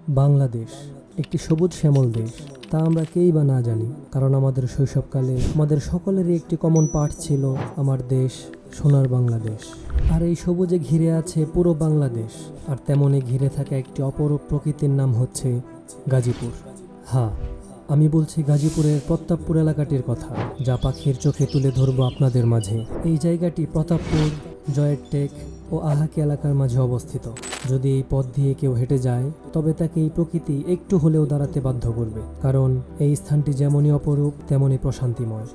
বাংলাদেশ একটি সবুজ শ্যামল দেশ, তা আমরা কেই বা না জানি, কারণ আমাদের শৈশবকালে আমাদের সকলেরই একটি কমন পাঠ ছিল, আমার দেশ সোনার বাংলাদেশ। আর এই সবুজে ঘিরে আছে পুরো বাংলাদেশ, আর তেমনই ঘিরে থাকা একটি অপরূপ প্রকৃতির নাম হচ্ছে গাজীপুর। হ্যাঁ, আমি বলছি গাজীপুরের প্রতাপপুর এলাকাটির কথা, যা পাখির চোখে তুলে ধরবো আপনাদের মাঝে। এই জায়গাটি প্রতাপপুর, জয়ের টেক ও আহাকি এলাকার মাঝে অবস্থিত। যদি এই পথ দিয়ে কেউ হেঁটে যায়, তবে তাকে এই প্রকৃতি একটু হলেও দাঁড়াতে বাধ্য করবে, কারণ এই স্থানটি যেমনই অপরূপ তেমনই প্রশান্তিময়।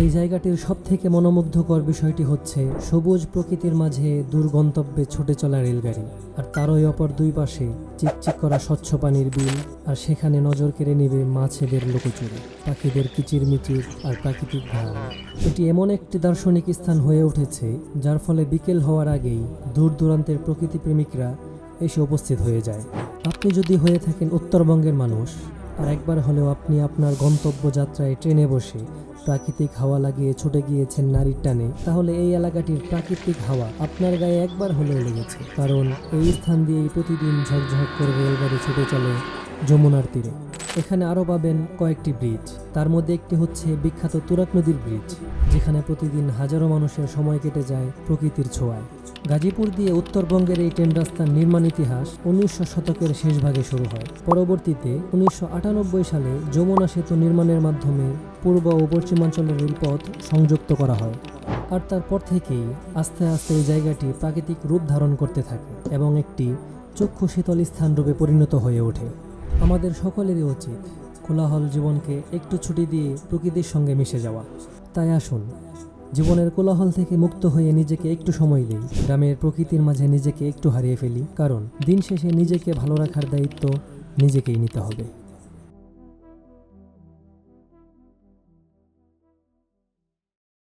এই জায়গাটির সবথেকে মনোমুগ্ধকর বিষয়টি হচ্ছে সবুজ প্রকৃতির মাঝে দূর গন্তব্যে ছুটে চলা রেলগাড়ি, আর তারই অপর দুই পাশে চিকচিক করা স্বচ্ছ পানির বিল, আর সেখানে নজর কেড়ে নেবে মাছেদের লুকোচুরি, পাখিদের কিচিরমিচির আর প্রাকৃতিক ঘ্রাণ। এটি এমন একটি দার্শনিক স্থান হয়ে উঠেছে, যার ফলে বিকেল হওয়ার আগেই দূর দূরান্তের প্রকৃতিপ্রেমিকরা এসে উপস্থিত হয়ে যায়। আপনি যদি হয়ে থাকেন উত্তরবঙ্গের মানুষ, আর একবার হলেও আপনি আপনার গন্তব্য যাত্রায় ট্রেনে বসে প্রাকৃতিক হাওয়া লাগিয়ে ছুটে গিয়েছেন নারীর টানে, তাহলে এই এলাকাটির প্রাকৃতিক হাওয়া আপনার গায়ে একবার হলেও লেগেছে, কারণ এই স্থান দিয়েই প্রতিদিন ঝকঝক করে রেলগাড়ি ছুটে চলে যমুনার তীরে। এখানে আরও পাবেন কয়েকটি ব্রিজ, তার মধ্যে একটি হচ্ছে বিখ্যাত তুরাগ নদীর ব্রিজ, যেখানে প্রতিদিন হাজারো মানুষের সময় কেটে যায় প্রকৃতির ছোঁয়ায়। গাজীপুর দিয়ে উত্তরবঙ্গের এই ট্রেন রাস্তার নির্মাণ ইতিহাস 1900 শতকের শেষ ভাগে শুরু হয়। পরবর্তীতে 1998 সালে যমুনা সেতু নির্মাণের মাধ্যমে পূর্ব ও পশ্চিমাঞ্চলের রেলপথ সংযুক্ত করা হয়। আর তারপর থেকেই আস্তে আস্তে এই জায়গাটি প্রাকৃতিক রূপ ধারণ করতে থাকে এবং একটি চক্ষু শীতল স্থান রূপে পরিণত হয়ে ওঠে। আমাদের সকলেরই উচিত কোলাহল জীবনকে একটু ছুটি দিয়ে প্রকৃতির সঙ্গে মিশে যাওয়া। তাই আসুন, জীবনের কোলাহল থেকে মুক্ত হয়ে নিজেকে একটু সময় দিই, গ্রামের প্রকৃতির মাঝে নিজেকে একটু হারিয়ে ফেলি, কারণ দিন শেষে নিজেকে ভালো রাখার দায়িত্ব নিজেকেই নিতে হবে।